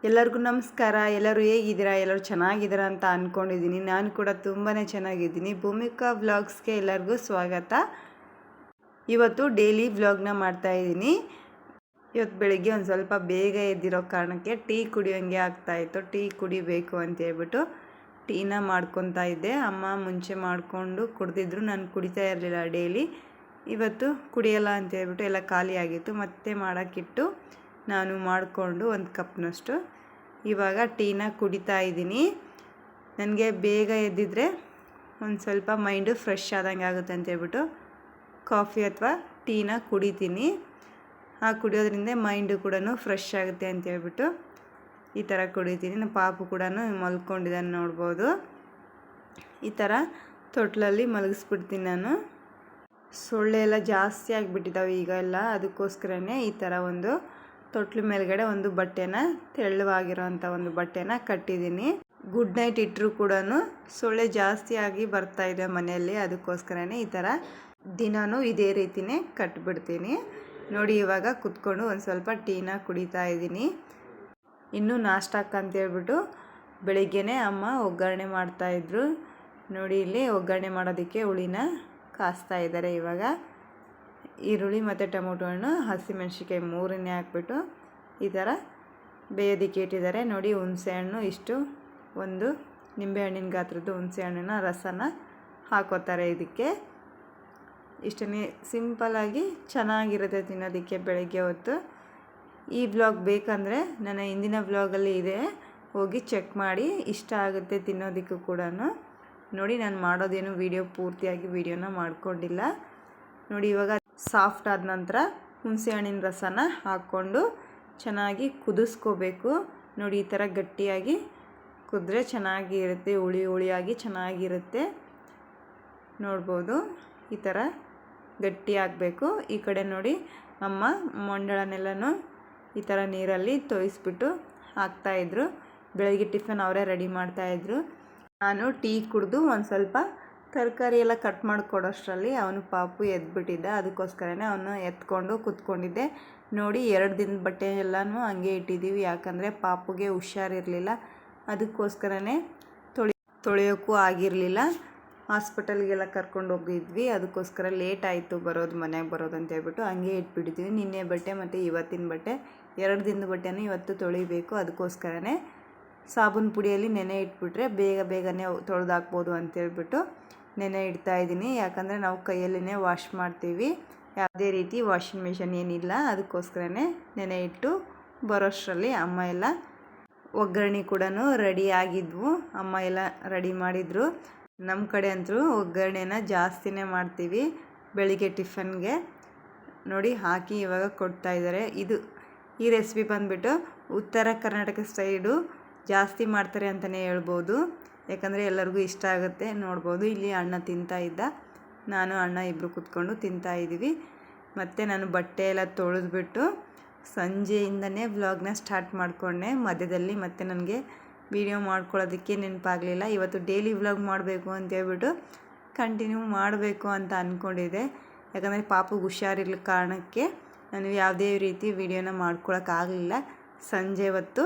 ಎಲ್ಲರಿಗೂ ನಮಸ್ಕಾರ. ಎಲ್ಲರೂ ಹೇಗಿದ್ದೀರಾ? ಎಲ್ಲರೂ ಚೆನ್ನಾಗಿದ್ದೀರಾ ಅಂತ ಅಂದ್ಕೊಂಡಿದ್ದೀನಿ. ನಾನು ಕೂಡ ತುಂಬಾ ಚೆನ್ನಾಗಿದ್ದೀನಿ. ಭೂಮಿಕಾ ವ್ಲಾಗ್ಸ್ಗೆ ಎಲ್ಲರಿಗೂ ಸ್ವಾಗತ. ಇವತ್ತು ಡೈಲಿ ವ್ಲಾಗ್ನ ಮಾಡ್ತಾಯಿದ್ದೀನಿ. ಇವತ್ತು ಬೆಳಿಗ್ಗೆ ಒಂದು ಸ್ವಲ್ಪ ಬೇಗ ಎದ್ದಿರೋ ಕಾರಣಕ್ಕೆ ಟೀ ಕುಡಿಯೋಂಗೆ ಆಗ್ತಾಯಿತ್ತು. ಟೀ ಕುಡಿಬೇಕು ಅಂತ ಹೇಳ್ಬಿಟ್ಟು ಟೀನ ಮಾಡ್ಕೊತಾ ಇದ್ದೆ. ಅಮ್ಮ ಮುಂಚೆ ಮಾಡಿಕೊಂಡು ಕುಡ್ದಿದ್ರು, ನಾನು ಕುಡಿತಾ ಇರಲಿಲ್ಲ ಡೈಲಿ. ಇವತ್ತು ಕುಡಿಯೋಲ್ಲ ಅಂತ ಹೇಳ್ಬಿಟ್ಟು ಎಲ್ಲ ಖಾಲಿ ಆಗಿತ್ತು. ಮತ್ತೆ ಮಾಡೋಕ್ಕಿಟ್ಟು ನಾನು ಮಾಡಿಕೊಂಡು ಒಂದು ಕಪ್ನಷ್ಟು ಇವಾಗ ಟೀನ ಕುಡಿತಾ ಇದ್ದೀನಿ. ನನಗೆ ಬೇಗ ಎದ್ದಿದ್ರೆ ಒಂದು ಸ್ವಲ್ಪ ಮೈಂಡು ಫ್ರೆಶ್ ಆದಂಗೆ ಆಗುತ್ತೆ ಅಂತ ಹೇಳ್ಬಿಟ್ಟು ಕಾಫಿ ಅಥವಾ ಟೀನ ಕುಡಿತೀನಿ. ಆ ಕುಡಿಯೋದ್ರಿಂದ ಮೈಂಡು ಕೂಡ ಫ್ರೆಶ್ ಆಗುತ್ತೆ ಅಂತ ಹೇಳ್ಬಿಟ್ಟು ಈ ಥರ ಕುಡಿತೀನಿ. ನಮ್ಮ ಪಾಪು ಕೂಡ ಮಲ್ಕೊಂಡಿದ್ದಾನೆ ನೋಡ್ಬೋದು. ಈ ಥರ ತೊಟ್ಲಲ್ಲಿ ಮಲಗಿಸ್ಬಿಡ್ತೀನಿ ನಾನು. ಸೊಳ್ಳೆ ಎಲ್ಲ ಜಾಸ್ತಿ ಆಗಿಬಿಟ್ಟಿದ್ದಾವೆ ಈಗ ಎಲ್ಲ, ಅದಕ್ಕೋಸ್ಕರನೇ ಈ ಥರ ಒಂದು ತೊಟ್ಲು ಮೇಲ್ಗಡೆ ಒಂದು ಬಟ್ಟೆನ, ತೆಳ್ಳವಾಗಿರೋಂಥ ಒಂದು ಬಟ್ಟೆನ ಕಟ್ಟಿದ್ದೀನಿ. ಗುಡ್ ನೈಟ್ ಇಟ್ಟರು ಕೂಡ ಸೊಳ್ಳೆ ಜಾಸ್ತಿ ಆಗಿ ಬರ್ತಾ ಇದೆ ಮನೆಯಲ್ಲಿ, ಅದಕ್ಕೋಸ್ಕರನೇ ಈ ಥರ ದಿನಾನೂ ಇದೇ ರೀತಿಯೇ ಕಟ್ಟಿಬಿಡ್ತೀನಿ. ನೋಡಿ, ಇವಾಗ ಕುತ್ಕೊಂಡು ಒಂದು ಸ್ವಲ್ಪ ಟೀನ ಕುಡಿತಾ ಇದ್ದೀನಿ. ಇನ್ನು ನಾಷ್ಟಕ್ಕೆ ಅಂತೇಳ್ಬಿಟ್ಟು ಬೆಳಿಗ್ಗೆನೇ ಅಮ್ಮ ಒಗ್ಗರಣೆ ಮಾಡ್ತಾಯಿದ್ರು. ನೋಡಿ, ಇಲ್ಲಿ ಒಗ್ಗರಣೆ ಮಾಡೋದಕ್ಕೆ ಹುಳಿನ ಕಾಸ್ತಾ ಇದ್ದಾರೆ. ಇವಾಗ ಈರುಳ್ಳಿ ಮತ್ತು ಟೊಮೊಟೊ ಹಣ್ಣು, ಹಸಿಮೆಣ್ಸಿಕಾಯಿ ಮೂರನ್ನೇ ಹಾಕ್ಬಿಟ್ಟು ಈ ಥರ ಬೇಯೋದಕ್ಕೆ ಇಟ್ಟಿದ್ದಾರೆ. ನೋಡಿ, ಹುಣಸೆಹಣ್ಣು ಇಷ್ಟು, ಒಂದು ನಿಂಬೆಹಣ್ಣಿನ ಗಾತ್ರದ್ದು ಹುಣಸೆಹಣ್ಣಿನ ರಸನ ಹಾಕೋತಾರೆ ಇದಕ್ಕೆ. ಇಷ್ಟೇ ಸಿಂಪಲ್ಲಾಗಿ ಚೆನ್ನಾಗಿರುತ್ತೆ ತಿನ್ನೋದಕ್ಕೆ ಬೆಳಗ್ಗೆ ಹೊತ್ತು. ಈ ವ್ಲಾಗ್ ಬೇಕಂದರೆ ನನ್ನ ಹಿಂದಿನ ವ್ಲಾಗಲ್ಲಿ ಇದೆ, ಹೋಗಿ ಚೆಕ್ ಮಾಡಿ. ಇಷ್ಟ ಆಗುತ್ತೆ ತಿನ್ನೋದಕ್ಕೂ ಕೂಡ. ನೋಡಿ, ನಾನು ಮಾಡೋದೇನು ಪೂರ್ತಿಯಾಗಿ ವಿಡಿಯೋನ ಮಾಡ್ಕೊಂಡಿಲ್ಲ. ನೋಡಿ, ಇವಾಗ ಸಾಫ್ಟ್ ಆದ ನಂತರ ಹುಣಸೆಹಣ್ಣಿನ ರಸನ ಹಾಕ್ಕೊಂಡು ಚೆನ್ನಾಗಿ ಕುದಿಸ್ಕೋಬೇಕು. ನೋಡಿ, ಈ ಥರ ಗಟ್ಟಿಯಾಗಿ ಕುದ್ರೆ ಚೆನ್ನಾಗಿರುತ್ತೆ, ಹುಳಿ ಹುಳಿಯಾಗಿ ಚೆನ್ನಾಗಿರುತ್ತೆ. ನೋಡ್ಬೋದು, ಈ ಥರ ಗಟ್ಟಿ ಆಗಬೇಕು. ಈ ಕಡೆ ನೋಡಿ, ಅಮ್ಮ ಮಂಡಳನೆಲ್ಲನೂ ಈ ಥರ ನೀರಲ್ಲಿ ತೋಯಿಸ್ಬಿಟ್ಟು ಹಾಕ್ತಾಯಿದ್ರು. ಬೆಳಗ್ಗೆ ಟಿಫನ್ ಅವರೇ ರೆಡಿ ಮಾಡ್ತಾಯಿದ್ರು. ನಾನು ಟೀ ಕುಡಿದು ಒಂದು ಸ್ವಲ್ಪ ತರಕಾರಿ ಎಲ್ಲ ಕಟ್ ಮಾಡಿಕೊಡೋಷ್ಟರಲ್ಲಿ ಅವನು ಪಾಪು ಎದ್ಬಿಟ್ಟಿದ್ದ. ಅದಕ್ಕೋಸ್ಕರನೇ ಅವನು ಎತ್ಕೊಂಡು ಕೂತ್ಕೊಂಡಿದ್ದೆ. ನೋಡಿ, 2 ದಿನದ ಬಟ್ಟೆ ಎಲ್ಲನೂ ಹಂಗೆ ಇಟ್ಟಿದ್ದೀವಿ. ಯಾಕಂದರೆ ಪಾಪುಗೆ ಹುಷಾರಿರಲಿಲ್ಲ, ಅದಕ್ಕೋಸ್ಕರನೇ ತೊಳೆಯೋಕ್ಕೂ ಆಗಿರಲಿಲ್ಲ. ಹಾಸ್ಪಿಟಲ್ಗೆಲ್ಲ ಕರ್ಕೊಂಡು ಹೋಗಿದ್ವಿ, ಅದಕ್ಕೋಸ್ಕರ ಲೇಟ್ ಆಯಿತು ಮನೆಗೆ ಬರೋದು ಅಂತ ಹೇಳ್ಬಿಟ್ಟು ಹಂಗೆ ಇಟ್ಬಿಟ್ಟಿದ್ವಿ. ನಿನ್ನೆ ಬಟ್ಟೆ ಮತ್ತು ಇವತ್ತಿನ ಬಟ್ಟೆ, 2 ದಿನದ ಬಟ್ಟೆನೂ ಇವತ್ತು ತೊಳಿಬೇಕು. ಅದಕ್ಕೋಸ್ಕರನೇ ಸಾಬೂನು ಪುಡಿಯಲ್ಲಿ ನೆನೆ ಇಟ್ಬಿಟ್ರೆ ಬೇಗನೆ ತೊಳೆದಾಕ್ಬೋದು ಅಂತೇಳ್ಬಿಟ್ಟು ನೆನೆ ಇಡ್ತಾಯಿದ್ದೀನಿ. ಯಾಕಂದರೆ ನಾವು ಕೈಯಲ್ಲೇ ವಾಶ್ ಮಾಡ್ತೀವಿ, ಯಾವುದೇ ರೀತಿ ವಾಷಿಂಗ್ ಮಿಷನ್ ಏನಿಲ್ಲ. ಅದಕ್ಕೋಸ್ಕರನೇ ನೆನೆ ಇಟ್ಟು ಬರೋಷ್ಟರಲ್ಲಿ ಅಮ್ಮ ಎಲ್ಲ ಒಗ್ಗರಣೆ ಕೂಡ ರೆಡಿ ಆಗಿದ್ವು. ಅಮ್ಮ ಎಲ್ಲ ರೆಡಿ ಮಾಡಿದರು. ನಮ್ಮ ಕಡೆ ಅಂತೂ ಒಗ್ಗರಣೆನ ಜಾಸ್ತಿನೇ ಮಾಡ್ತೀವಿ ಬೆಳಿಗ್ಗೆ ಟಿಫನ್ಗೆ. ನೋಡಿ, ಹಾಕಿ ಇವಾಗ ಕೊಡ್ತಾಯಿದ್ದಾರೆ. ಈ ರೆಸಿಪಿ ಬಂದುಬಿಟ್ಟು ಉತ್ತರ ಕರ್ನಾಟಕ ಸೈಡು ಜಾಸ್ತಿ ಮಾಡ್ತಾರೆ ಅಂತಲೇ ಹೇಳ್ಬೋದು. ಯಾಕಂದರೆ ಎಲ್ಲರಿಗೂ ಇಷ್ಟ ಆಗುತ್ತೆ. ನೋಡ್ಬೋದು, ಇಲ್ಲಿ ಅಣ್ಣ ತಿಂತಾ ಇದ್ದ, ನಾನು ಅಣ್ಣ ಇಬ್ಬರು ಕೂತ್ಕೊಂಡು ತಿಂತಾಯಿದ್ದೀವಿ. ಮತ್ತು ನಾನು ಬಟ್ಟೆ ಎಲ್ಲ ತೊಳೆದ್ಬಿಟ್ಟು ಸಂಜೆಯಿಂದನೇ ವ್ಲಾಗ್ನ ಸ್ಟಾರ್ಟ್ ಮಾಡಿಕೊಂಡೆ. ಮಧ್ಯದಲ್ಲಿ ಮತ್ತೆ ನನಗೆ ವಿಡಿಯೋ ಮಾಡ್ಕೊಳ್ಳೋದಕ್ಕೆ ನೆನಪಾಗಲಿಲ್ಲ. ಇವತ್ತು ಡೈಲಿ ವ್ಲಾಗ್ ಮಾಡಬೇಕು ಅಂತೇಳ್ಬಿಟ್ಟು ಕಂಟಿನ್ಯೂ ಮಾಡಬೇಕು ಅಂತ ಅಂದ್ಕೊಂಡಿದ್ದೆ. ಯಾಕಂದರೆ ಪಾಪುಗೆ ಹುಷಾರಿಲ್ಲ ಕಾರಣಕ್ಕೆ ನಾನು ಯಾವುದೇ ರೀತಿ ವಿಡಿಯೋನ ಮಾಡ್ಕೊಳಕ್ಕಾಗಲಿಲ್ಲ. ಸಂಜೆ ಹೊತ್ತು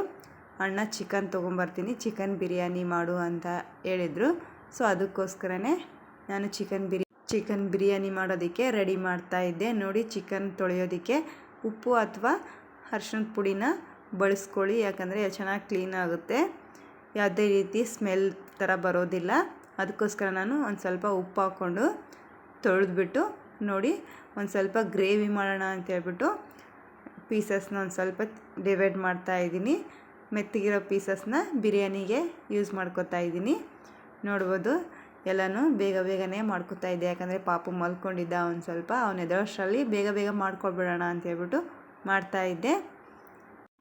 ಅಣ್ಣ ಚಿಕನ್ ತೊಗೊಂಬರ್ತೀನಿ, ಚಿಕನ್ ಬಿರಿಯಾನಿ ಮಾಡು ಅಂತ ಹೇಳಿದರು. ಸೊ ಅದಕ್ಕೋಸ್ಕರನೇ ನಾನು ಚಿಕನ್ ಬಿರಿಯಾನಿ ಮಾಡೋದಕ್ಕೆ ರೆಡಿ ಮಾಡ್ತಾಯಿದ್ದೆ. ನೋಡಿ, ಚಿಕನ್ ತೊಳೆಯೋದಕ್ಕೆ ಉಪ್ಪು ಅಥವಾ ಅರಿಶಿಣದ ಪುಡಿನ ಬಳಸ್ಕೊಳ್ಳಿ. ಯಾಕಂದರೆ ಚೆನ್ನಾಗಿ ಕ್ಲೀನ್ ಆಗುತ್ತೆ, ಯಾವುದೇ ರೀತಿ ಸ್ಮೆಲ್ ಥರ ಬರೋದಿಲ್ಲ. ಅದಕ್ಕೋಸ್ಕರ ನಾನು ಒಂದು ಸ್ವಲ್ಪ ಉಪ್ಪು ಹಾಕ್ಕೊಂಡು ತೊಳೆದ್ಬಿಟ್ಟು, ನೋಡಿ, ಒಂದು ಸ್ವಲ್ಪ ಗ್ರೇವಿ ಮಾಡೋಣ ಅಂತೇಳ್ಬಿಟ್ಟು ಪೀಸಸ್ನ ಒಂದು ಸ್ವಲ್ಪ ಡಿವೈಡ್ ಮಾಡ್ತಾಯಿದ್ದೀನಿ. ಮೆತ್ತಗಿರೋ ಪೀಸಸ್ನ ಬಿರಿಯಾನಿಗೆ ಯೂಸ್ ಮಾಡ್ಕೊತಾ ಇದ್ದೀನಿ. ನೋಡ್ಬೋದು, ಎಲ್ಲನೂ ಬೇಗನೆ ಮಾಡ್ಕೊತಾ ಇದ್ದೆ. ಯಾಕಂದರೆ ಪಾಪು ಮಲ್ಕೊಂಡಿದ್ದ ಒಂದು ಸ್ವಲ್ಪ, ಅವನ ಎದೋಷ್ಟರಲ್ಲಿ ಬೇಗ ಮಾಡ್ಕೊಳ್ಬಿಡೋಣ ಅಂತೇಳ್ಬಿಟ್ಟು ಮಾಡ್ತಾಯಿದ್ದೆ.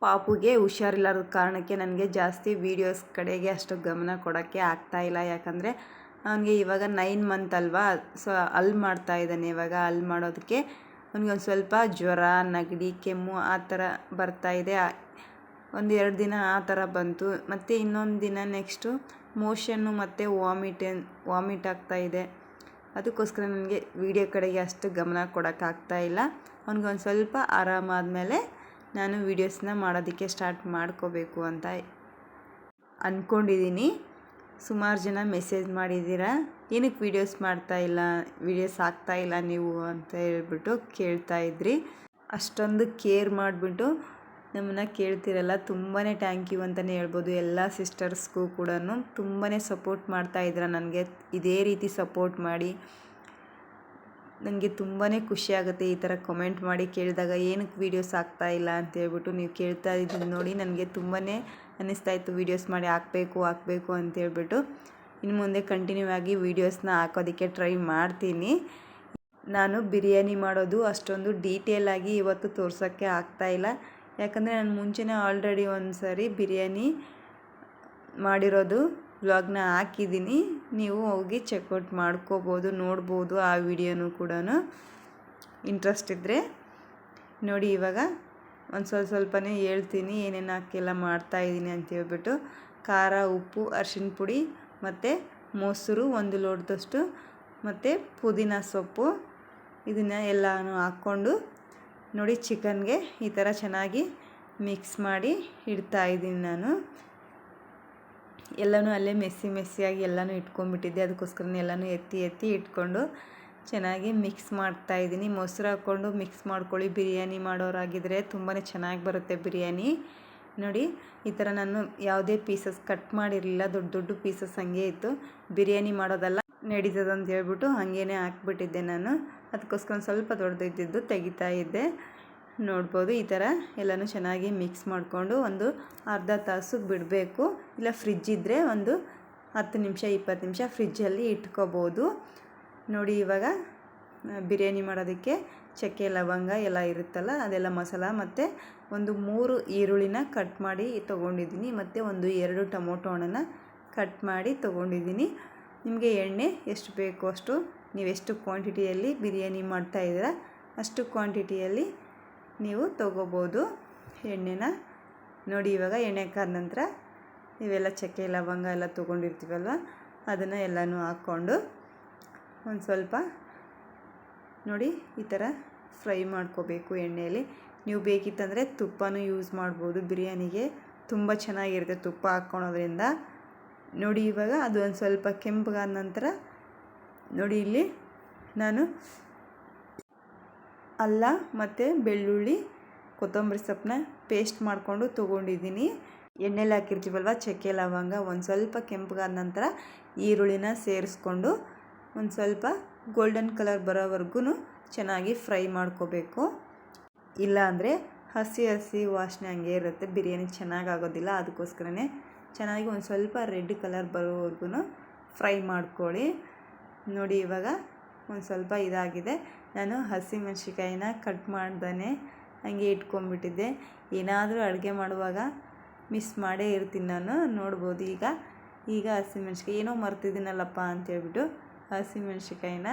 ಪಾಪುಗೆ ಹುಷಾರಿಲ್ಲದ ಕಾರಣಕ್ಕೆ ನನಗೆ ಜಾಸ್ತಿ ವೀಡಿಯೋಸ್ ಕಡೆಗೆ ಅಷ್ಟು ಗಮನ ಕೊಡೋಕ್ಕೆ ಆಗ್ತಾಯಿಲ್ಲ. ಯಾಕಂದರೆ ಅವನಿಗೆ ಇವಾಗ 9 ಮಂತ್ ಅಲ್ವಾ, ಸೊ ಮಾಡ್ತಾಯಿದ್ದಾನೆ. ಇವಾಗ ಮಾಡೋದಕ್ಕೆ ಅವನಿಗೆ ಒಂದು ಸ್ವಲ್ಪ ಜ್ವರ, ನೆಗಡಿ, ಕೆಮ್ಮು ಆ ಥರ ಬರ್ತಾಯಿದೆ. 1-2 ದಿನ ಆ ಥರ ಬಂತು. ಮತ್ತು ಇನ್ನೊಂದು ದಿನ ನೆಕ್ಸ್ಟು ಮೋಷನ್ನು ಮತ್ತು ವಾಮಿಟ್ ಆಗ್ತಾಯಿದೆ. ಅದಕ್ಕೋಸ್ಕರ ನನಗೆ ವೀಡಿಯೋ ಕಡೆಗೆ ಅಷ್ಟು ಗಮನ ಕೊಡೋಕ್ಕಾಗ್ತಾಯಿಲ್ಲ. ಅವ್ನಿಗೆ ಒಂದು ಸ್ವಲ್ಪ ಆರಾಮಾದಮೇಲೆ ನಾನು ವೀಡಿಯೋಸ್ನ ಮಾಡೋದಕ್ಕೆ ಸ್ಟಾರ್ಟ್ ಮಾಡ್ಕೋಬೇಕು ಅಂತ ಅಂದ್ಕೊಂಡಿದ್ದೀನಿ. ಸುಮಾರು ಜನ ಮೆಸೇಜ್ ಮಾಡಿದ್ದೀರಾ, ಏನಕ್ಕೆ ವೀಡಿಯೋಸ್ ಹಾಕ್ತಾಯಿಲ್ಲ ನೀವು ಅಂತ ಹೇಳ್ಬಿಟ್ಟು ಕೇಳ್ತಾಯಿದ್ರಿ. ಅಷ್ಟೊಂದು ಕೇರ್ ಮಾಡಿಬಿಟ್ಟು ನಮ್ಮನ್ನು ಕೇಳ್ತಿರಲ್ಲ, ತುಂಬಾ ಥ್ಯಾಂಕ್ ಯು ಅಂತಲೇ ಹೇಳ್ಬೋದು. ಎಲ್ಲ ಸಿಸ್ಟರ್ಸ್ಗೂ ಕೂಡ ತುಂಬಾ ಸಪೋರ್ಟ್ ಮಾಡ್ತಾಯಿದ್ದೀರ ನನಗೆ. ಇದೇ ರೀತಿ ಸಪೋರ್ಟ್ ಮಾಡಿ. ನನಗೆ ತುಂಬಾ ಖುಷಿಯಾಗುತ್ತೆ ಈ ಥರ ಕಮೆಂಟ್ ಮಾಡಿ ಕೇಳಿದಾಗ, ಏನಕ್ಕೆ ವೀಡಿಯೋಸ್ ಆಗ್ತಾಯಿಲ್ಲ ಅಂತ ಹೇಳ್ಬಿಟ್ಟು ನೀವು ಕೇಳ್ತಾ ಇದ್ದೀನಿ ನೋಡಿ. ನನಗೆ ತುಂಬಾ ಅನ್ನಿಸ್ತಾಯಿತ್ತು ವೀಡಿಯೋಸ್ ಮಾಡಿ ಹಾಕಬೇಕು ಅಂತ ಹೇಳ್ಬಿಟ್ಟು. ಇನ್ನು ಮುಂದೆ ಕಂಟಿನ್ಯೂ ಆಗಿ ವೀಡಿಯೋಸ್ನ ಹಾಕೋದಕ್ಕೆ ಟ್ರೈ ಮಾಡ್ತೀನಿ. ನಾನು ಬಿರಿಯಾನಿ ಮಾಡೋದು ಅಷ್ಟೊಂದು ಡೀಟೇಲಾಗಿ ಇವತ್ತು ತೋರ್ಸೋಕ್ಕೆ ಆಗ್ತಾಯಿಲ್ಲ, ಯಾಕಂದರೆ ನಾನು ಮುಂಚೆನೇ ಆಲ್ರೆಡಿ ಒಂದು ಸಾರಿ ಬಿರಿಯಾನಿ ಮಾಡಿರೋದು ವ್ಲಾಗ್ನ ಹಾಕಿದ್ದೀನಿ. ನೀವು ಹೋಗಿ ಚೆಕ್ಔಟ್ ಮಾಡ್ಕೋಬೋದು, ನೋಡ್ಬೋದು ಆ ವಿಡಿಯೋನೂ ಕೂಡ. ಇಂಟ್ರೆಸ್ಟ್ ಇದ್ದರೆ ನೋಡಿ. ಇವಾಗ ಒಂದು ಸ್ವಲ್ಪನೇ ಹೇಳ್ತೀನಿ ಏನೇನು ಹಾಕೆಲ್ಲ ಮಾಡ್ತಾಯಿದ್ದೀನಿ ಅಂತ ಹೇಳ್ಬಿಟ್ಟು. ಖಾರ, ಉಪ್ಪು, ಅರಿಶಿನ ಪುಡಿ ಮತ್ತು ಮೊಸರು 1 ಲೋಟದಷ್ಟು, ಮತ್ತು ಪುದೀನ ಸೊಪ್ಪು, ಇದನ್ನು ಎಲ್ಲನೂ ಹಾಕ್ಕೊಂಡು ನೋಡಿ ಚಿಕನ್ಗೆ ಈ ಥರ ಚೆನ್ನಾಗಿ ಮಿಕ್ಸ್ ಮಾಡಿ ಇಡ್ತಾಯಿದ್ದೀನಿ ನಾನು. ಎಲ್ಲನೂ ಅಲ್ಲೇ ಮೆಸ್ಸಿಯಾಗಿ ಎಲ್ಲನೂ ಇಟ್ಕೊಂಡ್ಬಿಟ್ಟಿದ್ದೆ. ಅದಕ್ಕೋಸ್ಕರನೇ ಎಲ್ಲನೂ ಎತ್ತಿ ಇಟ್ಕೊಂಡು ಚೆನ್ನಾಗಿ ಮಿಕ್ಸ್ ಮಾಡ್ತಾಯಿದ್ದೀನಿ. ಮೊಸರು ಹಾಕ್ಕೊಂಡು ಮಿಕ್ಸ್ ಮಾಡ್ಕೊಳ್ಳಿ. ಬಿರಿಯಾನಿ ಮಾಡೋರಾಗಿದ್ದರೆ ತುಂಬಾ ಚೆನ್ನಾಗಿ ಬರುತ್ತೆ ಬಿರಿಯಾನಿ. ನೋಡಿ ಈ ಥರ ನಾನು ಯಾವುದೇ ಪೀಸಸ್ ಕಟ್ ಮಾಡಿರಲಿಲ್ಲ, ದೊಡ್ಡ ಪೀಸಸ್ ಹಂಗೆ ಇತ್ತು. ಬಿರಿಯಾನಿ ಮಾಡೋದಲ್ಲ ನಡೀತದೆ ಅಂತ ಹೇಳ್ಬಿಟ್ಟು ಹಾಗೇ ಹಾಕ್ಬಿಟ್ಟಿದ್ದೆ ನಾನು. ಅದಕ್ಕೋಸ್ಕರ ಸ್ವಲ್ಪ ದೊಡ್ಡದಿದ್ದು ತೆಗಿತಾ ಇದ್ದೆ. ನೋಡ್ಬೋದು ಈ ಥರ ಎಲ್ಲನೂ ಚೆನ್ನಾಗಿ ಮಿಕ್ಸ್ ಮಾಡಿಕೊಂಡು ಒಂದು ಅರ್ಧ ತಾಸು ಬಿಡಬೇಕು. ಇಲ್ಲ ಫ್ರಿಜ್ ಇದ್ದರೆ ಒಂದು 10 ನಿಮಿಷ 20 ನಿಮಿಷ ಫ್ರಿಜ್ಜಲ್ಲಿ ಇಟ್ಕೋಬೋದು. ನೋಡಿ ಇವಾಗ ಬಿರಿಯಾನಿ ಮಾಡೋದಕ್ಕೆ ಚಕ್ಕೆ ಲವಂಗ ಎಲ್ಲ ಇರುತ್ತಲ್ಲ ಅದೆಲ್ಲ ಮಸಾಲ, ಮತ್ತು ಒಂದು 3 ಈರುಳ್ಳಿನ ಕಟ್ ಮಾಡಿ ತೊಗೊಂಡಿದ್ದೀನಿ, ಮತ್ತು 2 ಟೊಮೊಟೊ ಹಣ್ಣನ್ನು ಕಟ್ ಮಾಡಿ ತೊಗೊಂಡಿದ್ದೀನಿ. ನಿಮಗೆ ಎಣ್ಣೆ ಎಷ್ಟು ಬೇಕೋ ಅಷ್ಟು, ನೀವೆಷ್ಟು ಕ್ವಾಂಟಿಟಿಯಲ್ಲಿ ಬಿರಿಯಾನಿ ಮಾಡ್ತಾಯಿದ್ದೀರ ಅಷ್ಟು ಕ್ವಾಂಟಿಟಿಯಲ್ಲಿ ನೀವು ತೊಗೋಬೋದು ಎಣ್ಣೆನ. ನೋಡಿ ಇವಾಗ ಎಣ್ಣೆ ಕಾದ ನಂತರ ಇವೆಲ್ಲ ಚಕ್ಕೆ ಲವಂಗ ಎಲ್ಲ ತೊಗೊಂಡಿರ್ತೀವಲ್ವ ಅದನ್ನು ಎಲ್ಲನೂ ಹಾಕ್ಕೊಂಡು ಒಂದು ಸ್ವಲ್ಪ ನೋಡಿ ಈ ಥರ ಫ್ರೈ ಮಾಡ್ಕೋಬೇಕು ಎಣ್ಣೆಯಲ್ಲಿ. ನೀವು ಬೇಕಿತ್ತಂದರೆ ತುಪ್ಪನೂ ಯೂಸ್ ಮಾಡ್ಬೋದು. ಬಿರಿಯಾನಿಗೆ ತುಂಬ ಚೆನ್ನಾಗಿರುತ್ತೆ ತುಪ್ಪ ಹಾಕ್ಕೊಳೋದ್ರಿಂದ. ನೋಡಿ ಇವಾಗ ಅದು ಒಂದು ಸ್ವಲ್ಪ ಕೆಂಪಗಾದ ನಂತರ ನೋಡಿ ಇಲ್ಲಿ ನಾನು ಅಲ್ಲ ಮತ್ತು ಬೆಳ್ಳುಳ್ಳಿ, ಕೊತ್ತಂಬರಿ ಸೊಪ್ಪನ್ನ ಪೇಸ್ಟ್ ಮಾಡಿಕೊಂಡು ತೊಗೊಂಡಿದ್ದೀನಿ. ಎಣ್ಣೆಲಿ ಹಾಕಿರ್ತೀವಲ್ವ ಚಕ್ಕೆ ಲವಂಗ, ಒಂದು ಸ್ವಲ್ಪ ಕೆಂಪಗಾದ ನಂತರ ಈರುಳ್ಳಿನ ಸೇರಿಸ್ಕೊಂಡು ಒಂದು ಸ್ವಲ್ಪ ಗೋಲ್ಡನ್ ಕಲರ್ ಬರೋವರೆಗೂ ಚೆನ್ನಾಗಿ ಫ್ರೈ ಮಾಡ್ಕೋಬೇಕು. ಇಲ್ಲಾಂದರೆ ಹಸಿ ವಾಸನೆ ಹಂಗೆ ಇರುತ್ತೆ, ಬಿರಿಯಾನಿ ಚೆನ್ನಾಗಾಗೋದಿಲ್ಲ. ಅದಕ್ಕೋಸ್ಕರನೇ ಚೆನ್ನಾಗಿ ಒಂದು ಸ್ವಲ್ಪ ರೆಡ್ ಕಲರ್ ಬರೋವರೆಗೂ ಫ್ರೈ ಮಾಡ್ಕೊಳ್ಳಿ. ನೋಡಿ ಇವಾಗ ಒಂದು ಸ್ವಲ್ಪ ಇದಾಗಿದೆ. ನಾನು ಹಸಿಮೆಣ್ಸಿಕಾಯಿನ ಕಟ್ ಮಾಡ್ದೇ ಹಂಗೆ ಇಟ್ಕೊಂಡ್ಬಿಟ್ಟಿದ್ದೆ. ಏನಾದರೂ ಅಡುಗೆ ಮಾಡುವಾಗ ಮಿಸ್ ಮಾಡೇ ಇರ್ತೀನಿ ನಾನು. ನೋಡ್ಬೋದು ಈಗ ಹಸಿಮೆಣ್ಸಿಕಾಯಿ ಏನೋ ಮರ್ತಿದ್ದೀನಲ್ಲಪ್ಪ ಅಂತೇಳ್ಬಿಟ್ಟು ಹಸಿಮೆಣ್ಸಿಕಾಯಿನ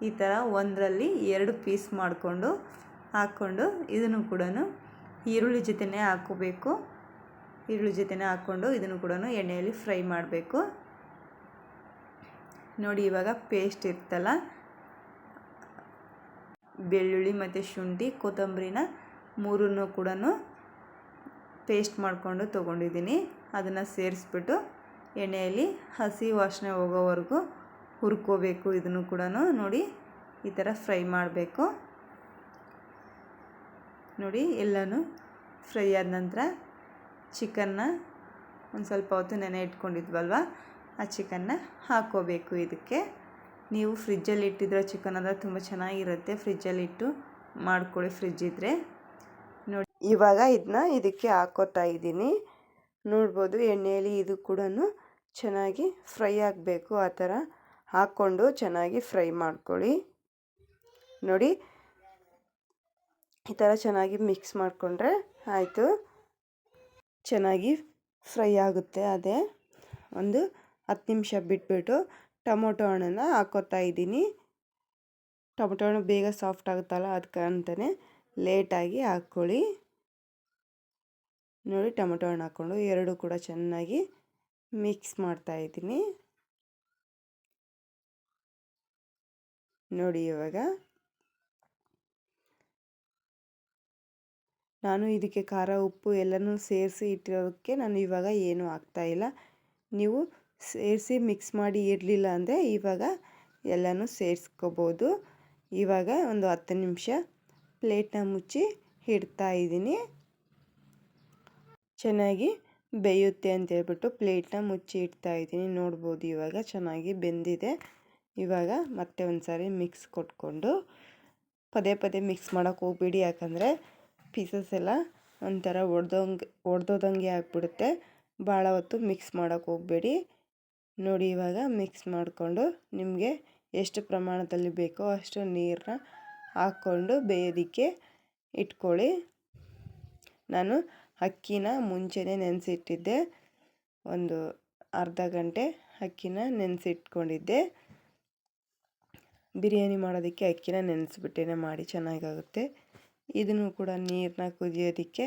ಈ ಥರ ಒಂದರಲ್ಲಿ 2 ಪೀಸ್ ಹಾಕ್ಕೊಂಡು ಇದನ್ನು ಕೂಡ ಈರುಳ್ಳಿ ಜೊತೆನೇ ಹಾಕ್ಕೋಬೇಕು. ಈರುಳ್ಳಿ ಜೊತೆನೇ ಹಾಕ್ಕೊಂಡು ಇದನ್ನು ಕೂಡ ಎಣ್ಣೆಯಲ್ಲಿ ಫ್ರೈ ಮಾಡಬೇಕು. ನೋಡಿ ಇವಾಗ ಪೇಸ್ಟ್ ಇರ್ತಲ್ಲ, ಬೆಳ್ಳುಳ್ಳಿ ಮತ್ತು ಶುಂಠಿ ಕೊತ್ತಂಬರಿನ 3 ಕೂಡ ಪೇಸ್ಟ್ ಮಾಡಿಕೊಂಡು ತೊಗೊಂಡಿದ್ದೀನಿ. ಅದನ್ನು ಸೇರಿಸ್ಬಿಟ್ಟು ಎಣ್ಣೆಯಲ್ಲಿ ಹಸಿ ವಾಸನೆ ಹೋಗೋವರೆಗೂ ಹುರ್ಕೋಬೇಕು. ಇದನ್ನು ಕೂಡ ನೋಡಿ ಈ ಥರ ಫ್ರೈ ಮಾಡಬೇಕು. ನೋಡಿ ಎಲ್ಲನೂ ಫ್ರೈ ಆದ ನಂತರ ಚಿಕನ್ನ ಒಂದು ಸ್ವಲ್ಪ ಹೊತ್ತು ನೆನೆ ಇಟ್ಕೊಂಡಿದ್ವಲ್ವ ಆ ಚಿಕನ್ನ ಹಾಕ್ಕೋಬೇಕು. ಇದಕ್ಕೆ ನೀವು ಫ್ರಿಜ್ಜಲ್ಲಿ ಇಟ್ಟಿದ್ರೆ ಚಿಕನ್ ಅಂದರೆ ತುಂಬ ಚೆನ್ನಾಗಿರುತ್ತೆ. ಫ್ರಿಜ್ಜಲ್ಲಿ ಇಟ್ಟು ಮಾಡ್ಕೊಳ್ಳಿ ಫ್ರಿಜ್ ಇದ್ದರೆ. ನೋಡಿ ಇವಾಗ ಇದಕ್ಕೆ ಹಾಕ್ಕೋತಾ ಇದ್ದೀನಿ. ನೋಡ್ಬೋದು ಎಣ್ಣೆಯಲ್ಲಿ ಇದು ಕೂಡ ಚೆನ್ನಾಗಿ ಫ್ರೈ ಆಗಬೇಕು. ಆ ಥರ ಹಾಕ್ಕೊಂಡು ಚೆನ್ನಾಗಿ ಫ್ರೈ ಮಾಡ್ಕೊಳ್ಳಿ. ನೋಡಿ ಈ ಥರ ಚೆನ್ನಾಗಿ ಮಿಕ್ಸ್ ಮಾಡಿಕೊಂಡ್ರೆ ಆಯಿತು, ಚೆನ್ನಾಗಿ ಫ್ರೈ ಆಗುತ್ತೆ. ಅದೇ ಒಂದು 10 ನಿಮಿಷ ಬಿಟ್ಬಿಟ್ಟು ಟೊಮೊಟೊ ಹಣ್ಣನ್ನು ಹಾಕ್ಕೋತಾ ಇದ್ದೀನಿ. ಟೊಮೊಟೊ ಹಣ್ಣು ಬೇಗ ಸಾಫ್ಟ್ ಆಗುತ್ತಲ್ಲ ಅದಕ್ಕೆ ಅಂತಲೇ ಲೇಟಾಗಿ ಹಾಕ್ಕೊಳ್ಳಿ. ನೋಡಿ ಟೊಮೊಟೊ ಹಣ್ಣು ಹಾಕ್ಕೊಂಡು 2 ಕೂಡ ಚೆನ್ನಾಗಿ ಮಿಕ್ಸ್ ಮಾಡ್ತಾಯಿದ್ದೀನಿ. ನೋಡಿ ನಾನು ಇದಕ್ಕೆ ಖಾರ ಉಪ್ಪು ಎಲ್ಲನೂ ಸೇರಿಸಿ ಇಟ್ಟಿರೋದಕ್ಕೆ ನಾನು ಇವಾಗ ಏನೂ ಹಾಕ್ತಾಯಿಲ್ಲ. ನೀವು ಸೇರಿಸಿ ಮಿಕ್ಸ್ ಮಾಡಿ ಇರಲಿಲ್ಲ ಅಂದರೆ ಇವಾಗ ಎಲ್ಲನೂ ಸೇರಿಸ್ಕೋಬೋದು. ಇವಾಗ ಒಂದು 10 ನಿಮಿಷ ಪ್ಲೇಟ್ನ ಮುಚ್ಚಿ ಇಡ್ತಾ ಇದ್ದೀನಿ. ಚೆನ್ನಾಗಿ ಬೇಯುತ್ತೆ ಅಂತೇಳ್ಬಿಟ್ಟು ಪ್ಲೇಟ್ನ ಮುಚ್ಚಿ ಇಡ್ತಾ ಇದ್ದೀನಿ. ನೋಡ್ಬೋದು ಇವಾಗ ಚೆನ್ನಾಗಿ ಬೆಂದಿದೆ. ಇವಾಗ ಮತ್ತೆ ಒಂದು ಸಾರಿ ಮಿಕ್ಸ್ ಕೊಟ್ಕೊಂಡು ಪದೇ ಪದೇ ಮಿಕ್ಸ್ ಮಾಡೋಕ್ಕೆ ಹೋಗ್ಬೇಡಿ, ಯಾಕಂದರೆ ಪೀಸಸ್ ಎಲ್ಲ ಒಂಥರ ಒಡೆದೋದಂಗೆ ಆಗಿಬಿಡುತ್ತೆ. ಭಾಳ ಹೊತ್ತು ಮಿಕ್ಸ್ ಮಾಡೋಕ್ಕೆ ಹೋಗಬೇಡಿ. ನೋಡಿ ಇವಾಗ ಮಿಕ್ಸ್ ಮಾಡಿಕೊಂಡು ನಿಮಗೆ ಎಷ್ಟು ಪ್ರಮಾಣದಲ್ಲಿ ಬೇಕೋ ಅಷ್ಟು ನೀರನ್ನ ಹಾಕ್ಕೊಂಡು ಬೇಯೋದಕ್ಕೆ ಇಟ್ಕೊಳ್ಳಿ. ನಾನು ಅಕ್ಕಿನ ಮುಂಚೆನೇ ನೆನೆಸಿಟ್ಟಿದ್ದೆ. ಒಂದು ಅರ್ಧ ಗಂಟೆ ಅಕ್ಕಿನ ನೆನೆಸಿಟ್ಕೊಂಡಿದ್ದೆ. ಬಿರಿಯಾನಿ ಮಾಡೋದಕ್ಕೆ ಅಕ್ಕಿನ ನೆನೆಸ್ಬಿಟ್ಟೇ ಮಾಡಿ ಚೆನ್ನಾಗಾಗುತ್ತೆ. ಇದನ್ನು ಕೂಡ ನೀರನ್ನ ಕುದಿಯೋದಕ್ಕೆ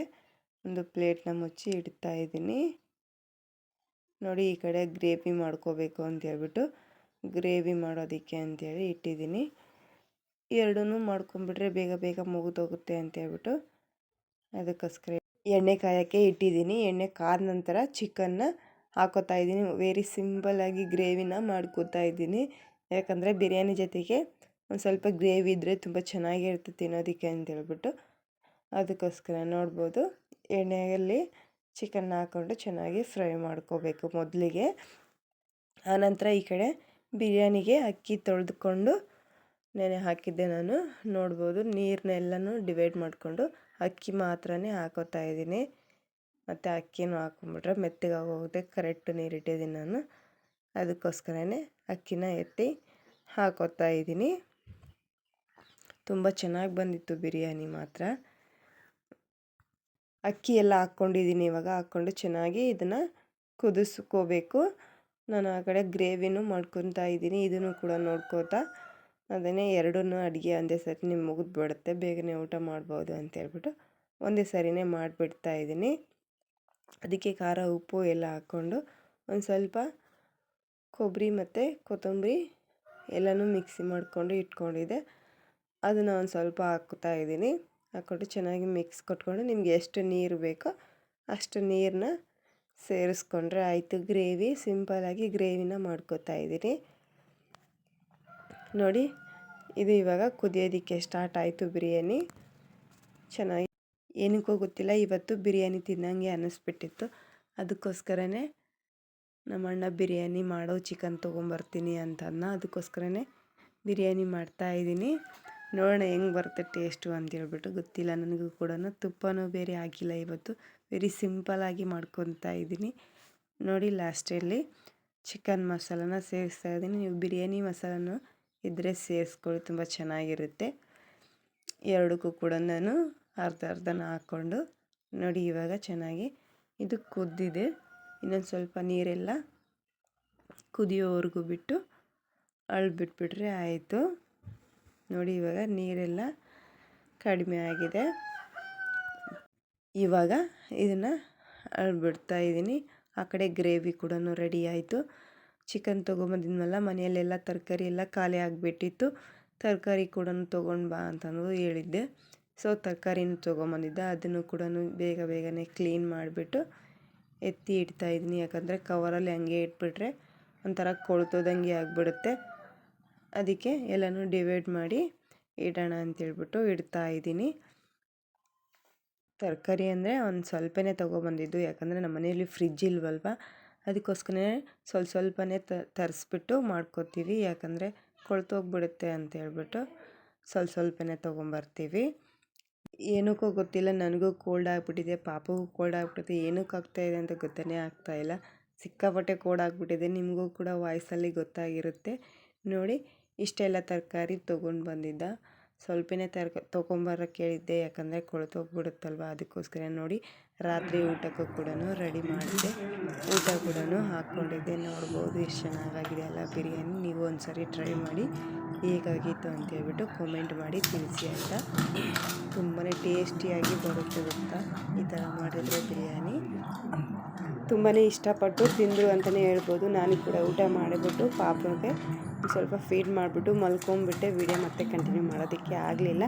ಒಂದು ಪ್ಲೇಟ್ನ ಮುಚ್ಚಿ ಇಡ್ತಾ ಇದ್ದೀನಿ. ನೋಡಿ ಈ ಕಡೆ ಗ್ರೇವಿ ಮಾಡ್ಕೋಬೇಕು ಅಂತೇಳ್ಬಿಟ್ಟು ಗ್ರೇವಿ ಮಾಡೋದಕ್ಕೆ ಅಂತೇಳಿ ಇಟ್ಟಿದ್ದೀನಿ. ಎರಡನ್ನೂ ಮಾಡ್ಕೊಂಬಿಟ್ರೆ ಬೇಗ ಬೇಗ ಮುಗಿದೋಗುತ್ತೆ ಅಂತೇಳ್ಬಿಟ್ಟು ಅದಕ್ಕೋಸ್ಕರ ಎಣ್ಣೆ ಕಾಯೋಕ್ಕೆ ಇಟ್ಟಿದ್ದೀನಿ. ಎಣ್ಣೆ ಕಾದ ನಂತರ ಚಿಕನ್ನ ಹಾಕೋತಾ ಇದ್ದೀನಿ. ವೆರಿ ಸಿಂಪಲ್ಲಾಗಿ ಗ್ರೇವಿನ ಮಾಡ್ಕೋತಾ ಇದ್ದೀನಿ. ಯಾಕಂದರೆ ಬಿರಿಯಾನಿ ಜೊತೆಗೆ ಒಂದು ಸ್ವಲ್ಪ ಗ್ರೇವಿ ಇದ್ದರೆ ತುಂಬ ಚೆನ್ನಾಗಿರುತ್ತೆ ತಿನ್ನೋದಕ್ಕೆ ಅಂತೇಳ್ಬಿಟ್ಟು ಅದಕ್ಕೋಸ್ಕರ. ನೋಡ್ಬೋದು ಎಣ್ಣೆಯಲ್ಲಿ ಚಿಕನ್ನ ಹಾಕ್ಕೊಂಡು ಚೆನ್ನಾಗಿ ಫ್ರೈ ಮಾಡ್ಕೋಬೇಕು ಮೊದಲಿಗೆ. ಆನಂತರ ಈ ಕಡೆ ಬಿರಿಯಾನಿಗೆ ಅಕ್ಕಿ ತೊಳೆದುಕೊಂಡು ನೆನೆ ಹಾಕಿದ್ದೆ ನಾನು. ನೋಡ್ಬೋದು ನೀರನ್ನೆಲ್ಲನೂ ಡಿವೈಡ್ ಮಾಡಿಕೊಂಡು ಅಕ್ಕಿ ಮಾತ್ರನೇ ಹಾಕೋತಾ ಇದ್ದೀನಿ. ಮತ್ತು ಅಕ್ಕಿನೂ ಹಾಕ್ಕೊಂಬಿಟ್ರೆ ಮೆತ್ತಗಾಗೋಗುತ್ತೆ. ಕರೆಕ್ಟ್ ನೀರಿಟ್ಟಿದ್ದೀನಿ ನಾನು, ಅದಕ್ಕೋಸ್ಕರನೇ ಅಕ್ಕಿನ ಎತ್ತಿ ಹಾಕೋತಾ ಇದ್ದೀನಿ. ತುಂಬ ಚೆನ್ನಾಗಿ ಬಂದಿತ್ತು ಬಿರಿಯಾನಿ ಮಾತ್ರ. ಅಕ್ಕಿ ಎಲ್ಲ ಹಾಕ್ಕೊಂಡಿದ್ದೀನಿ. ಇವಾಗ ಹಾಕ್ಕೊಂಡು ಚೆನ್ನಾಗಿ ಇದನ್ನು ಕುದಿಸ್ಕೋಬೇಕು. ನಾನು ಆ ಕಡೆ ಗ್ರೇವಿನೂ ಮಾಡ್ಕೊತಾ ಇದ್ದೀನಿ. ಇದನ್ನು ಕೂಡ ನೋಡ್ಕೋತಾ ಅದನ್ನೇ ಎರಡನ್ನೂ ಅಡುಗೆ ಒಂದೇ ಸರಿ ನಿಮ್ಗೆ ಮುಗಿದ್ಬಿಡುತ್ತೆ, ಬೇಗನೆ ಊಟ ಮಾಡ್ಬೋದು ಅಂತೇಳ್ಬಿಟ್ಟು ಒಂದೇ ಸರಿನೇ ಮಾಡಿಬಿಡ್ತಾ ಇದ್ದೀನಿ. ಅದಕ್ಕೆ ಖಾರ ಉಪ್ಪು ಎಲ್ಲ ಹಾಕ್ಕೊಂಡು ಒಂದು ಸ್ವಲ್ಪ ಕೊಬ್ಬರಿ ಮತ್ತು ಕೊತ್ತಂಬರಿ ಎಲ್ಲನೂ ಮಿಕ್ಸಿ ಮಾಡಿಕೊಂಡು ಇಟ್ಕೊಂಡಿದ್ದೆ. ಅದನ್ನು ಒಂದು ಸ್ವಲ್ಪ ಹಾಕ್ತಾ ಇದ್ದೀನಿ. ಹಾಕ್ಕೊಂಡು ಚೆನ್ನಾಗಿ ಮಿಕ್ಸ್ ಕೊಟ್ಕೊಂಡು ನಿಮ್ಗೆ ಎಷ್ಟು ನೀರು ಬೇಕೋ ಅಷ್ಟು ನೀರನ್ನ ಸೇರಿಸ್ಕೊಂಡ್ರೆ ಆಯಿತು. ಗ್ರೇವಿ ಸಿಂಪಲ್ಲಾಗಿ ಗ್ರೇವಿನ ಮಾಡ್ಕೋತಾ ಇದ್ದೀನಿ. ನೋಡಿ ಇದು ಇವಾಗ ಕುದಿಯೋದಕ್ಕೆ ಸ್ಟಾರ್ಟ್ ಆಯಿತು ಬಿರಿಯಾನಿ. ಚೆನ್ನಾಗಿ ಏನಕ್ಕೋ ಗೊತ್ತಿಲ್ಲ ಇವತ್ತು ಬಿರಿಯಾನಿ ತಿನ್ನಂಗೆ ಅನ್ನಿಸ್ಬಿಟ್ಟಿತ್ತು. ಅದಕ್ಕೋಸ್ಕರನೇ ನಮ್ಮಣ್ಣ ಬಿರಿಯಾನಿ ಮಾಡೋ ಚಿಕನ್ ತೊಗೊಂಬರ್ತೀನಿ ಅಂತಂದ. ಅದಕ್ಕೋಸ್ಕರನೇ ಬಿರಿಯಾನಿ ಮಾಡ್ತಾಯಿದ್ದೀನಿ. ನೋಡೋಣ ಹೆಂಗೆ ಬರುತ್ತೆ ಟೇಸ್ಟು ಅಂತೇಳ್ಬಿಟ್ಟು. ಗೊತ್ತಿಲ್ಲ ನನಗೂ ಕೂಡ. ತುಪ್ಪನೂ ಬೇರೆ ಹಾಕಿಲ್ಲ ಇವತ್ತು. ವೆರಿ ಸಿಂಪಲ್ಲಾಗಿ ಮಾಡ್ಕೊತಾ ಇದ್ದೀನಿ. ನೋಡಿ ಲಾಸ್ಟಲ್ಲಿ ಚಿಕನ್ ಮಸಾಲನ ಸೇರಿಸ್ತಾ ಇದ್ದೀನಿ. ನೀವು ಬಿರಿಯಾನಿ ಮಸಾಲನೂ ಇದ್ದರೆ ಸೇರಿಸ್ಕೊಳ್ಳಿ, ತುಂಬ ಚೆನ್ನಾಗಿರುತ್ತೆ. ಎರಡಕ್ಕೂ ಕೂಡ ನಾನು ಅರ್ಧನ ಹಾಕ್ಕೊಂಡು ನೋಡಿ ಇವಾಗ ಚೆನ್ನಾಗಿ ಇದು ಕುದ್ದಿದೆ. ಇನ್ನೊಂದು ಸ್ವಲ್ಪ ನೀರೆಲ್ಲ ಕುದಿಯೋವರೆಗೂ ಬಿಟ್ಟು ಬಿಟ್ಬಿಟ್ರೆ ಆಯಿತು. ನೋಡಿ ಇವಾಗ ನೀರೆಲ್ಲ ಕಡಿಮೆ ಆಗಿದೆ. ಇವಾಗ ಇದನ್ನು ಬಿಡ್ತಾ ಇದ್ದೀನಿ. ಆ ಕಡೆ ಗ್ರೇವಿ ಕೂಡ ರೆಡಿ ಆಯಿತು. ಚಿಕನ್ ತೊಗೊಂಬಂದಿದ್ನಲ್ಲ, ಮನೆಯಲ್ಲೆಲ್ಲ ತರಕಾರಿ ಎಲ್ಲ ಖಾಲಿ ಆಗಿಬಿಟ್ಟಿತ್ತು. ತರಕಾರಿ ಕೂಡ ತೊಗೊಂಡು ಬಾ ಅಂತಂದು ಹೇಳಿದ್ದೆ. ಸೊ ತರಕಾರಿನೂ ತೊಗೊಂಬಂದಿದ್ದೆ. ಅದನ್ನು ಕೂಡ ಬೇಗನೆ ಕ್ಲೀನ್ ಮಾಡಿಬಿಟ್ಟು ಎತ್ತಿ ಇಡ್ತಾಯಿದ್ದೀನಿ. ಯಾಕಂದರೆ ಕವರಲ್ಲಿ ಹಂಗೆ ಇಟ್ಬಿಟ್ರೆ ಒಂಥರ ಕೊಳ್ತೋದಂಗೆ ಆಗಿಬಿಡುತ್ತೆ. ಅದಕ್ಕೆ ಎಲ್ಲನೂ ಡಿವೈಡ್ ಮಾಡಿ ಇಡೋಣ ಅಂತೇಳ್ಬಿಟ್ಟು ಇಡ್ತಾಯಿದ್ದೀನಿ. ತರಕಾರಿ ಅಂದರೆ ಒಂದು ಸ್ವಲ್ಪನೇ ತೊಗೊಬಂದಿದ್ದು. ಯಾಕಂದರೆ ನಮ್ಮ ಮನೆಯಲ್ಲಿ ಫ್ರಿಜ್ ಇಲ್ವಲ್ವ, ಅದಕ್ಕೋಸ್ಕರನೇ ಸ್ವಲ್ಪನೇ ತರಿಸ್ಬಿಟ್ಟು ಮಾಡ್ಕೋತೀವಿ. ಯಾಕಂದರೆ ಕೊಳ್ತೋಗ್ಬಿಡುತ್ತೆ ಅಂತೇಳ್ಬಿಟ್ಟು ಸ್ವಲ್ಪನೇ ತೊಗೊಂಬರ್ತೀವಿ. ಏನಕ್ಕೋ ಗೊತ್ತಿಲ್ಲ, ನನಗೂ ಕೋಲ್ಡ್ ಆಗಿಬಿಟ್ಟಿದೆ, ಪಾಪಗೂ ಕೋಲ್ಡ್ ಆಗಿಬಿಟ್ಟಿದೆ. ಏನಕ್ಕೆ ಆಗ್ತಾಯಿದೆ ಅಂತ ಗೊತ್ತೇ ಆಗ್ತಾಯಿಲ್ಲ. ಸಿಕ್ಕಾಪಟ್ಟೆ ಕೋಲ್ಡ್ ಆಗಿಬಿಟ್ಟಿದೆ. ನಿಮಗೂ ಕೂಡ ವಾಯ್ಸಲ್ಲಿ ಗೊತ್ತಾಗಿರುತ್ತೆ. ನೋಡಿ ಇಷ್ಟೆಲ್ಲ ತರಕಾರಿ ತೊಗೊಂಡು ಬಂದಿದ್ದ. ಸ್ವಲ್ಪನೇ ತೊಗೊಂಬರೋಕ್ಕೆ ಹೇಳಿದ್ದೆ, ಯಾಕಂದರೆ ಕೊಳ್ತೋಗ್ಬಿಡುತ್ತಲ್ವ. ಅದಕ್ಕೋಸ್ಕರ ನೋಡಿ ರಾತ್ರಿ ಊಟಕ್ಕೂ ಕೂಡ ರೆಡಿ ಮಾಡಿದ್ದೆ. ಊಟ ಕೂಡ ಹಾಕ್ಕೊಂಡಿದ್ದೆ. ನೋಡ್ಬೋದು ಎಷ್ಟು ಚೆನ್ನಾಗಾಗಿದೆ ಅಲ್ಲ ಬಿರಿಯಾನಿ. ನೀವು ಒಂದು ಸರಿ ಟ್ರೈ ಮಾಡಿ ಹೇಗಾಗಿತ್ತು ಅಂತೇಳ್ಬಿಟ್ಟು ಕಾಮೆಂಟ್ ಮಾಡಿ ತಿಳಿಸಿ ಆಯಿತಾ. ತುಂಬಾ ಟೇಸ್ಟಿಯಾಗಿ ಬರುತ್ತೆ ಗೊತ್ತಾ ಈ ಥರ ಮಾಡಿದರೆ ಬಿರಿಯಾನಿ. ತುಂಬಾ ಇಷ್ಟಪಟ್ಟು ತಿಂದರು ಅಂತಲೇ ಹೇಳ್ಬೋದು. ನಾನು ಕೂಡ ಊಟ ಮಾಡಿಬಿಟ್ಟು ಪಾಪಗೆ ಸ್ವಲ್ಪ ಫೀಡ್ ಮಾಡಿಬಿಟ್ಟು ಮಲ್ಕೊಂಡ್ಬಿಟ್ಟೆ. ವಿಡಿಯೋ ಮತ್ತೆ ಕಂಟಿನ್ಯೂ ಮಾಡೋದಕ್ಕೆ ಆಗಲಿಲ್ಲ.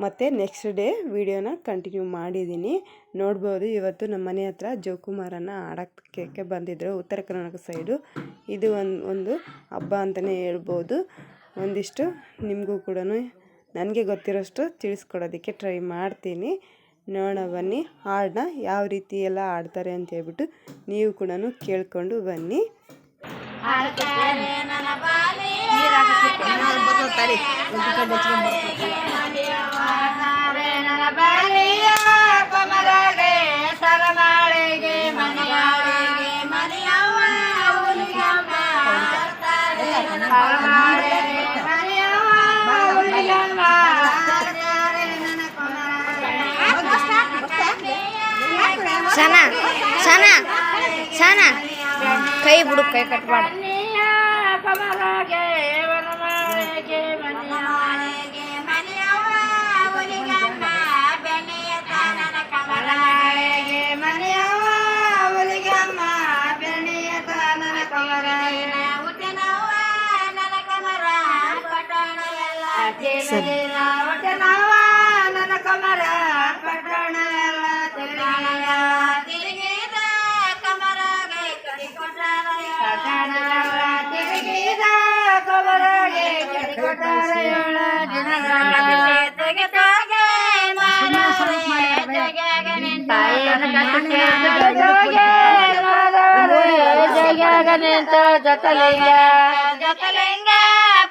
ಮತ್ತು ನೆಕ್ಸ್ಟ್ ಡೇ ವಿಡಿಯೋನ ಕಂಟಿನ್ಯೂ ಮಾಡಿದ್ದೀನಿ. ನೋಡ್ಬೋದು ಇವತ್ತು ನಮ್ಮ ಮನೆ ಹತ್ರ ಜೋಕುಮಾರನ ಆಡೋಕ್ಕೆ ಬಂದಿದ್ದರು ಉತ್ತರ ಕರ್ನಾಟಕ ಸೈಡು. ಇದು ಒಂದು ಹಬ್ಬ ಅಂತಲೇ ಹೇಳ್ಬೋದು. ಒಂದಿಷ್ಟು ನಿಮಗೂ ಕೂಡ ನನಗೆ ಗೊತ್ತಿರೋಷ್ಟು ತಿಳಿಸ್ಕೊಡೋದಕ್ಕೆ ಟ್ರೈ ಮಾಡ್ತೀನಿ. ನೋಡೋಣ ಬನ್ನಿ. ಹಾಡನ್ನ ಯಾವ ರೀತಿ ಎಲ್ಲ ಆಡ್ತಾರೆ ಅಂತ ಹೇಳ್ಬಿಟ್ಟು ನೀವು ಕೂಡ ಕೇಳ್ಕೊಂಡು ಬನ್ನಿ. ಸನಾ ಸನಾ ಸನಾ ಕೈ ಬಿಡು, ಕೈ ಕಟ್ಬಾರ್ದು. ಜೊತಲಿಂಗ ಜೊತಲಿಂಗ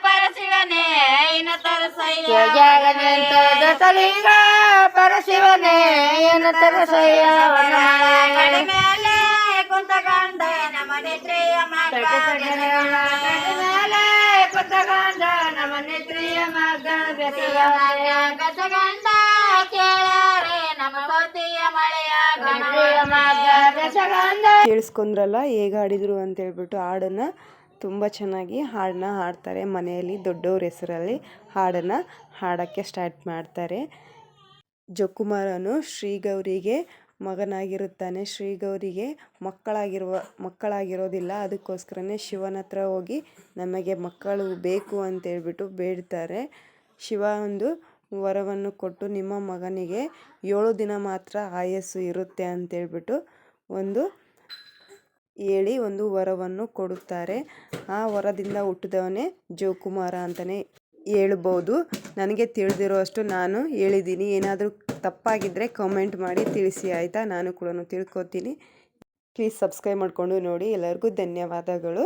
ಪರಶಿವನೇ ಇನ್ನು ತರಸಯ್ಯ, ಜೊತಲಿಂಗ ಪರಶಿವನೇ ಇನ್ನು ತರಸಯ್ಯ. ಮೇಲೆ ಕುಂತಗಂಡ ನಮ್ಮ ನಿದ್ರೆಯ ಮಗ, ಕುಂತಗಂಡ ನಮ್ಮ ನಿದ್ರೆಯ ಮಗ ಗಜಗಂಡ ಕೇಳಾರೆ ನಮ್ಮ ಕೋತಿಯ ಮಳೆಯ ಮಗ ಗಜಗಂಡ. ಕೇಳಿಸ್ಕೊಂಡ್ರಲ್ಲ ಹೇಗೆ ಆಡಿದರು ಅಂತ ಹೇಳ್ಬಿಟ್ಟು. ಹಾಡನ್ನು ತುಂಬ ಚೆನ್ನಾಗಿ ಹಾಡನ್ನ ಹಾಡ್ತಾರೆ. ಮನೆಯಲ್ಲಿ ದೊಡ್ಡವ್ರ ಹೆಸರಲ್ಲಿ ಹಾಡನ್ನು ಹಾಡೋಕ್ಕೆ ಸ್ಟಾರ್ಟ್ ಮಾಡ್ತಾರೆ. ಜೋಕುಮಾರನು ಶ್ರೀಗೌರಿಗೆ ಮಗನಾಗಿರುತ್ತಾನೆ. ಶ್ರೀಗೌರಿಗೆ ಮಕ್ಕಳಾಗಿರೋದಿಲ್ಲ. ಅದಕ್ಕೋಸ್ಕರನೇ ಶಿವನ ಹತ್ರ ಹೋಗಿ ನಮಗೆ ಮಕ್ಕಳು ಬೇಕು ಅಂತೇಳ್ಬಿಟ್ಟು ಬೇಡ್ತಾರೆ. ಶಿವ ಒಂದು ವರವನ್ನು ಕೊಟ್ಟು ನಿಮ್ಮ ಮಗನಿಗೆ 7 ದಿನ ಮಾತ್ರ ಆಯಸ್ಸು ಇರುತ್ತೆ ಅಂತೇಳ್ಬಿಟ್ಟು ಹೇಳಿ ಒಂದು ವರವನ್ನು ಕೊಡುತ್ತಾರೆ. ಆ ವರದಿಂದ ಹುಟ್ಟಿದವನೇ ಜೋಕುಮಾರ ಅಂತಲೇ ಹೇಳ್ಬೋದು. ನನಗೆ ತಿಳಿದಿರೋ ಅಷ್ಟು ನಾನು ಹೇಳಿದ್ದೀನಿ. ಏನಾದರೂ ತಪ್ಪಾಗಿದ್ದರೆ ಕಮೆಂಟ್ ಮಾಡಿ ತಿಳಿಸಿ, ಆಯಿತಾ? ನಾನು ಕೂಡ ತಿಳ್ಕೊತೀನಿ. ಪ್ಲೀಸ್ ಸಬ್ಸ್ಕ್ರೈಬ್ ಮಾಡಿಕೊಂಡು ನೋಡಿ. ಎಲ್ಲರಿಗೂ ಧನ್ಯವಾದಗಳು.